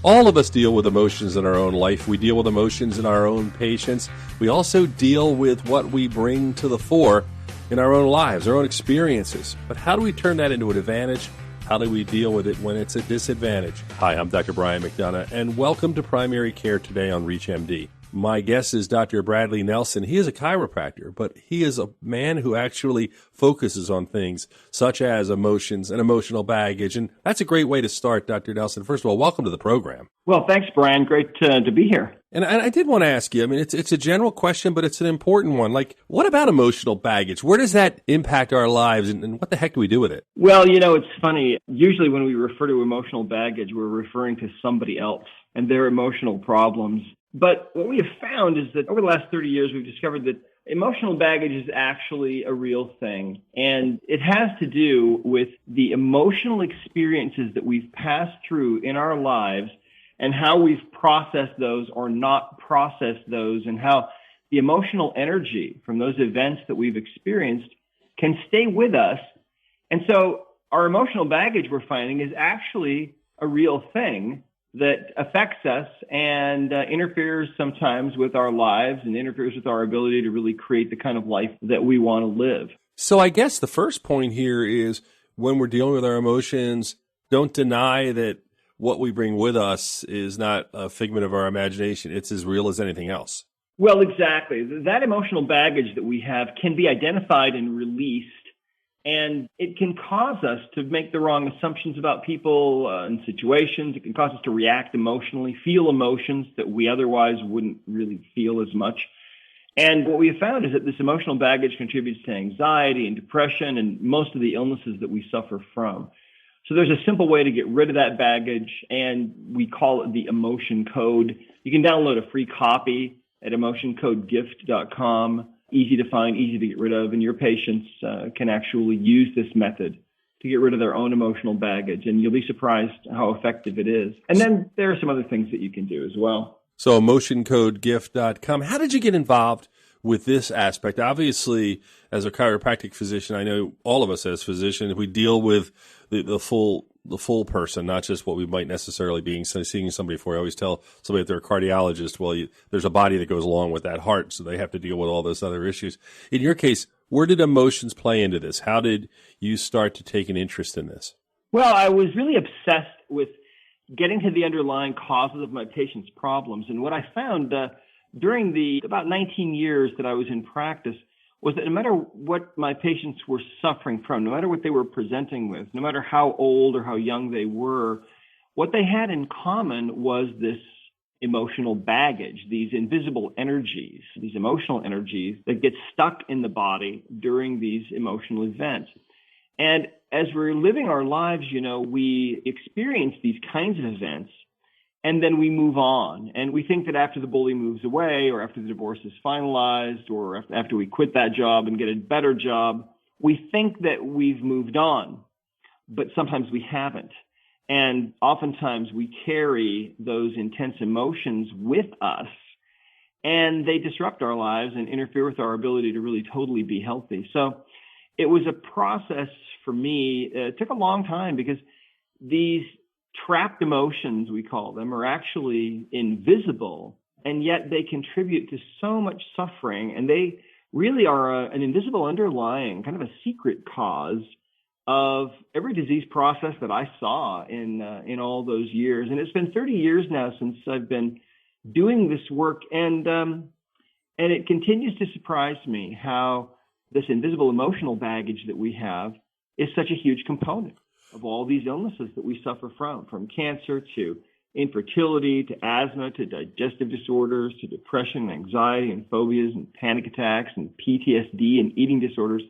All of us deal with emotions in our own life. We deal with emotions in our own patients. We also deal with what we bring to the fore in our own lives, our own experiences. But how do we turn that into an advantage? How do we deal with it when it's a disadvantage? Hi, I'm Dr. Brian McDonough, and welcome to Primary Care Today on ReachMD. My guest is Dr. Bradley Nelson. He is a chiropractor, but he is a man who actually focuses on things such as emotions and emotional baggage. And that's a great way to start, Dr. Nelson. First of all, welcome to the program. Well, thanks, Brian. Great to be here. And I did want to ask you, I mean, it's a general question, but it's an important one. Like, what about emotional baggage? Where does that impact our lives, and what the heck do we do with it? Well, you know, it's funny. Usually when we refer to emotional baggage, we're referring to somebody else and their emotional problems. But what we have found is that over the last 30 years, we've discovered that emotional baggage is actually a real thing. And it has to do with the emotional experiences that we've passed through in our lives and how we've processed those or not processed those, and how the emotional energy from those events that we've experienced can stay with us. And so our emotional baggage, we're finding, is actually a real thing that affects us and interferes sometimes with our lives and interferes with our ability to really create the kind of life that we want to live. So I guess the first point here is when we're dealing with our emotions, don't deny that what we bring with us is not a figment of our imagination. It's as real as anything else. Well, exactly. That emotional baggage that we have can be identified and released, and it can cause us to make the wrong assumptions about people and situations. It can cause us to react emotionally, feel emotions that we otherwise wouldn't really feel as much. And what we have found is that this emotional baggage contributes to anxiety and depression and most of the illnesses that we suffer from. So there's a simple way to get rid of that baggage, and we call it the emotion code. You can download a free copy at emotioncodegift.com. Easy to find, easy to get rid of, and your patients can actually use this method to get rid of their own emotional baggage, and you'll be surprised how effective it is. And then there are some other things that you can do as well. So emotioncodegift.com. How did you get involved with this aspect? Obviously, as a chiropractic physician, I know all of us as physicians, we deal with the full person, not just what we might necessarily be seeing somebody for. I always tell somebody if they're a cardiologist, well, there's a body that goes along with that heart, so they have to deal with all those other issues. In your case, where did emotions play into this? How did you start to take an interest in this? Well, I was really obsessed with getting to the underlying causes of my patients' problems. And what I found during the about 19 years that I was in practice was that no matter what my patients were suffering from, no matter what they were presenting with, no matter how old or how young they were, what they had in common was this emotional baggage, these invisible energies, these emotional energies that get stuck in the body during these emotional events. And as we're living our lives, you know, we experience these kinds of events, and then we move on. And we think that after the bully moves away, or after the divorce is finalized, or after we quit that job and get a better job, we think that we've moved on. But sometimes we haven't. And oftentimes we carry those intense emotions with us, and they disrupt our lives and interfere with our ability to really totally be healthy. So it was a process for me. It took a long time because these trapped emotions, we call them, are actually invisible, and yet they contribute to so much suffering, and they really are an invisible underlying, kind of a secret cause of every disease process that I saw in all those years. And it's been 30 years now since I've been doing this work, and it continues to surprise me how this invisible emotional baggage that we have is such a huge component of all these illnesses that we suffer from cancer to infertility to asthma to digestive disorders to depression, anxiety, and phobias and panic attacks and PTSD and eating disorders.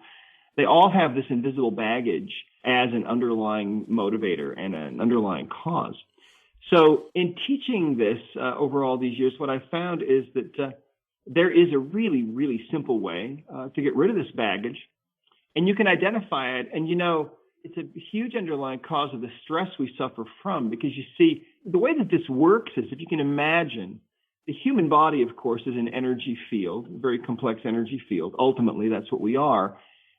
They all have this invisible baggage as an underlying motivator and an underlying cause. So in teaching this over all these years, what I found is that there is a really, really simple way to get rid of this baggage, and you can identify it. And, you know, it's a huge underlying cause of the stress we suffer from, because you see, the way that this works is, if you can imagine, the human body, of course, is an energy field, a very complex energy field. Ultimately, that's what we are.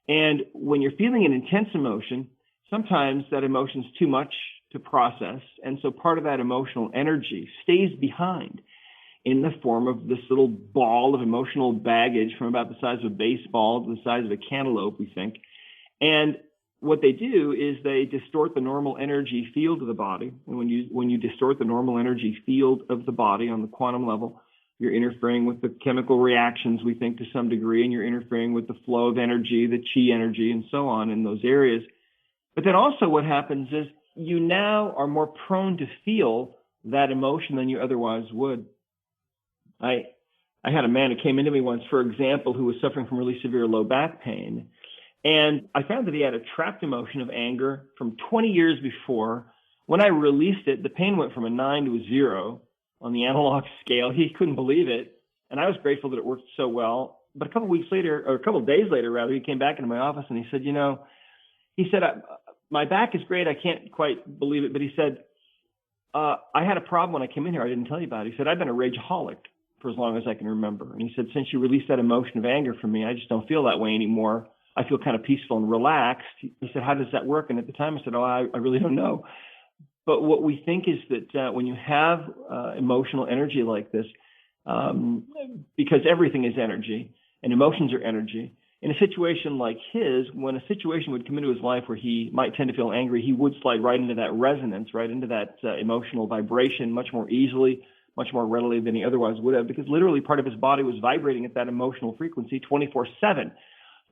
And when you're feeling an intense emotion, sometimes that emotion's too much to process. And so part of that emotional energy stays behind in the form of this little ball of emotional baggage from about the size of a baseball to the size of a cantaloupe, we think. And what they do is they distort the normal energy field of the body. And when you distort the normal energy field of the body on the quantum level, you're interfering with the chemical reactions, we think, to some degree, and you're interfering with the flow of energy, the chi energy, and so on in those areas. But then also what happens is you now are more prone to feel that emotion than you otherwise would. I had a man who came into me once, for example, who was suffering from really severe low back pain. And I found that he had a trapped emotion of anger from 20 years before. When I released it, the pain went from a 9 to a 0 on the analog scale. He couldn't believe it. And I was grateful that it worked so well. But a couple of days later, rather, he came back into my office and he said, my back is great. I can't quite believe it. But he said, I had a problem when I came in here. I didn't tell you about it. He said, I've been a rageaholic for as long as I can remember. And he said, since you released that emotion of anger from me, I just don't feel that way anymore. I feel kind of peaceful and relaxed. He said, how does that work? And at the time I said, I really don't know. But what we think is that when you have emotional energy like this, because everything is energy and emotions are energy, in a situation like his, when a situation would come into his life where he might tend to feel angry, he would slide right into that resonance, right into that emotional vibration much more easily, much more readily than he otherwise would have, because literally part of his body was vibrating at that emotional frequency 24/7.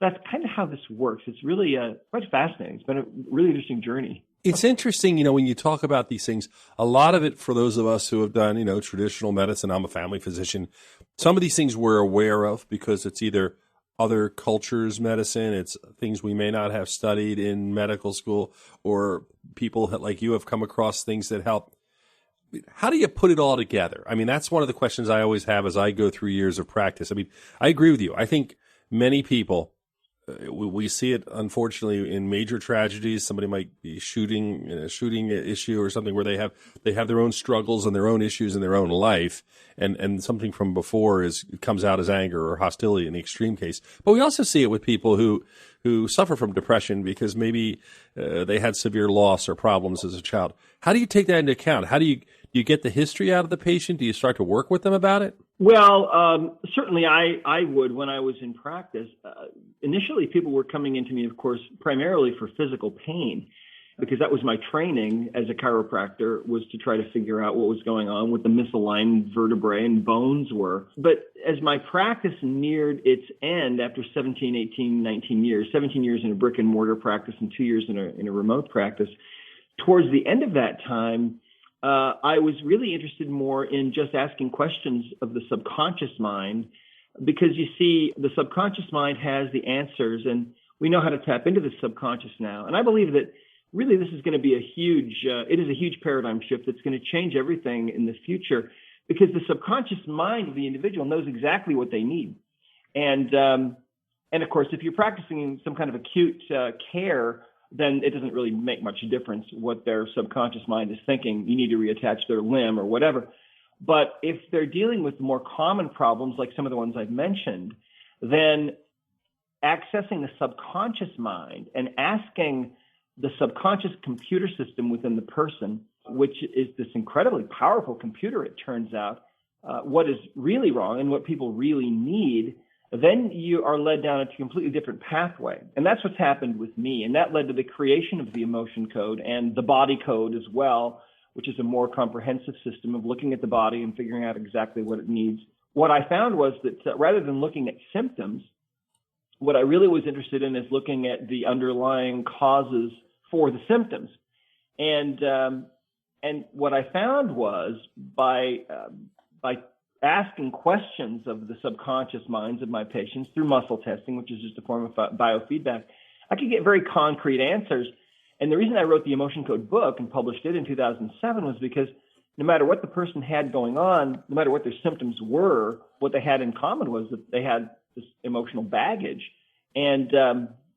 That's kind of how this works. It's really quite fascinating. It's been a really interesting journey. It's interesting, when you talk about these things, a lot of it for those of us who have done, traditional medicine, I'm a family physician, some of these things we're aware of because it's either other cultures' medicine, it's things we may not have studied in medical school, or people like you have come across things that help. How do you put it all together? I mean, that's one of the questions I always have as I go through years of practice. I mean, I agree with you. I think many people, we see it, unfortunately, in major tragedies. Somebody might be shooting in a shooting issue or something where they have their own struggles and their own issues in their own life, and something from before comes out as anger or hostility in the extreme case. But we also see it with people who suffer from depression because maybe they had severe loss or problems as a child. How do you take that into account? How do you get the history out of the patient? Do you start to work with them about it? Well, certainly I would when I was in practice. Initially, people were coming into me, of course, primarily for physical pain, because that was my training as a chiropractor, was to try to figure out what was going on with the misaligned vertebrae and bones were. But as my practice neared its end after 17, 18, 19 years, 17 years in a brick and mortar practice and 2 years in a remote practice, towards the end of that time, I was really interested more in just asking questions of the subconscious mind, because you see, the subconscious mind has the answers, and we know how to tap into the subconscious now. And I believe that really this is going to be it is a huge paradigm shift that's going to change everything in the future, because the subconscious mind of the individual knows exactly what they need. And of course, if you're practicing some kind of acute care, then it doesn't really make much difference what their subconscious mind is thinking. You need to reattach their limb or whatever. But if they're dealing with more common problems, like some of the ones I've mentioned, then accessing the subconscious mind and asking the subconscious computer system within the person, which is this incredibly powerful computer, it turns out, what is really wrong and what people really need, then you are led down a completely different pathway. And that's what's happened with me. And that led to the creation of the emotion code and the body code as well, which is a more comprehensive system of looking at the body and figuring out exactly what it needs. What I found was that rather than looking at symptoms, what I really was interested in is looking at the underlying causes for the symptoms. And what I found was by asking questions of the subconscious minds of my patients through muscle testing, which is just a form of biofeedback, I could get very concrete answers. And the reason I wrote the Emotion Code book and published it in 2007 was because no matter what the person had going on, no matter what their symptoms were, what they had in common was that they had this emotional baggage. And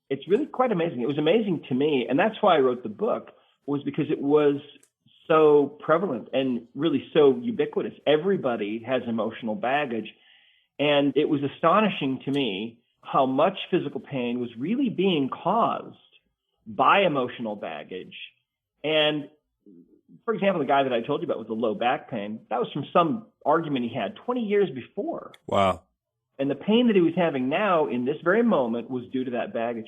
it's really quite amazing. It was amazing to me. And that's why I wrote the book, was because it was so prevalent and really so ubiquitous. Everybody has emotional baggage. And it was astonishing to me how much physical pain was really being caused by emotional baggage. And For example, the guy that I told you about with the low back pain, that was from some argument he had 20 years before. Wow. And the pain that he was having now in this very moment was due to that baggage.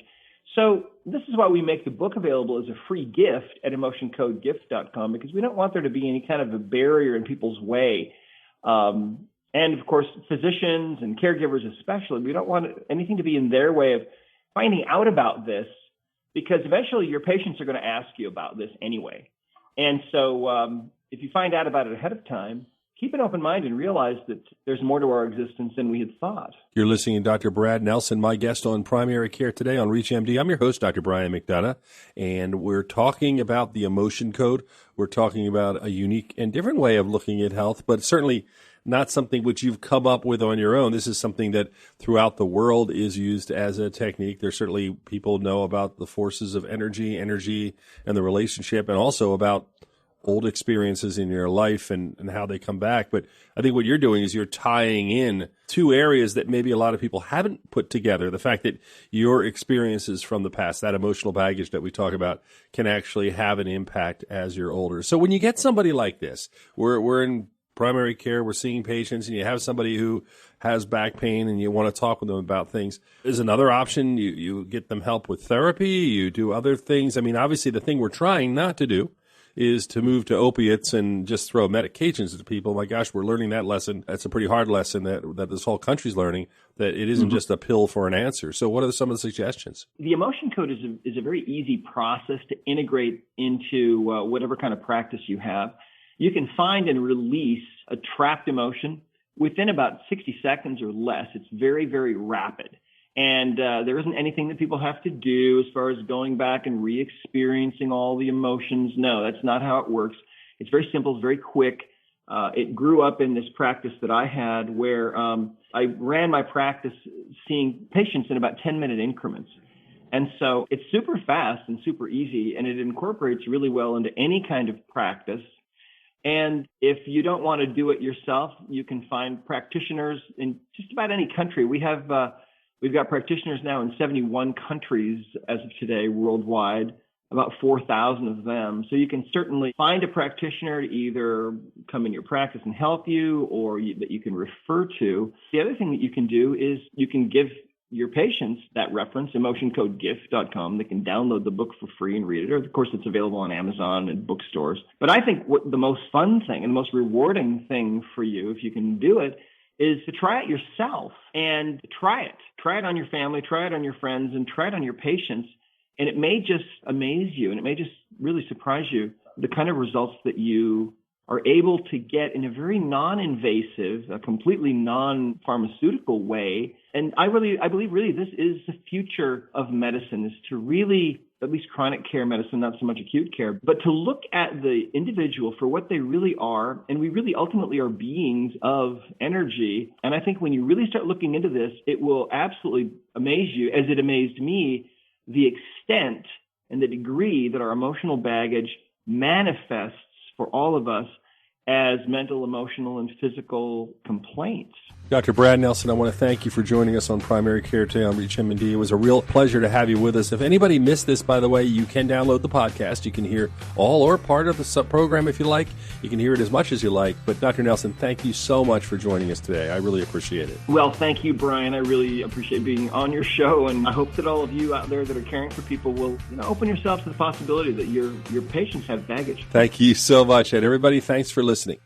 So this is why we make the book available as a free gift at emotioncodegift.com, because we don't want there to be any kind of a barrier in people's way. And of course, physicians and caregivers especially, we don't want anything to be in their way of finding out about this, because eventually your patients are going to ask you about this anyway. And so if you find out about it ahead of time, keep an open mind and realize that there's more to our existence than we had thought. You're listening to Dr. Brad Nelson, my guest on Primary Care today on ReachMD. I'm your host, Dr. Brian McDonough, and we're talking about the emotion code. We're talking about a unique and different way of looking at health, but certainly not something which you've come up with on your own. This is something that throughout the world is used as a technique. There's certainly people know about the forces of energy and the relationship, and also about old experiences in your life and how they come back. But I think what you're doing is you're tying in two areas that maybe a lot of people haven't put together. The fact that your experiences from the past, that emotional baggage that we talk about, can actually have an impact as you're older. So when you get somebody like this, we're in primary care, we're seeing patients, and you have somebody who has back pain and you want to talk with them about things, is another option. You get them help with therapy, you do other things. I mean, obviously the thing we're trying not to do is to move to opiates and just throw medications at people. My gosh, we're learning that lesson. That's a pretty hard lesson that this whole country's learning, that it isn't just a pill for an answer. So what are some of the suggestions? The emotion code is a very easy process to integrate into whatever kind of practice you have. You can find and release a trapped emotion within about 60 seconds or less. It's very, very rapid. And there isn't anything that people have to do as far as going back and re-experiencing all the emotions. No, that's not how it works. It's very simple. It's very quick. It grew up in this practice that I had where I ran my practice seeing patients in about 10-minute increments. And so it's super fast and super easy, and it incorporates really well into any kind of practice. And if you don't want to do it yourself, you can find practitioners in just about any country. We've got practitioners now in 71 countries as of today worldwide, about 4,000 of them. So you can certainly find a practitioner to either come in your practice and help you, or that you can refer to. The other thing that you can do is you can give your patients that reference, emotioncodegift.com. They can download the book for free and read it. Or, of course, it's available on Amazon and bookstores. But I think what the most fun thing and the most rewarding thing for you, if you can do it, is to try it yourself and try it. Try it on your family, try it on your friends, and try it on your patients. And it may just amaze you, and it may just really surprise you, the kind of results that you are able to get in a very non-invasive, a completely non-pharmaceutical way. And I believe really this is the future of medicine, is to really, at least chronic care medicine, not so much acute care, but to look at the individual for what they really are. And we really ultimately are beings of energy. And I think when you really start looking into this, it will absolutely amaze you, as it amazed me, the extent and the degree that our emotional baggage manifests for all of us as mental, emotional, and physical complaints. Dr. Brad Nelson, I want to thank you for joining us on Primary Care today on ReachMD. It was a real pleasure to have you with us. If anybody missed this, by the way, you can download the podcast. You can hear all or part of the program if you like. You can hear it as much as you like. But Dr. Nelson, thank you so much for joining us today. I really appreciate it. Well, thank you, Brian. I really appreciate being on your show, and I hope that all of you out there that are caring for people will open yourselves to the possibility that your patients have baggage. Thank you so much. And everybody, thanks for listening.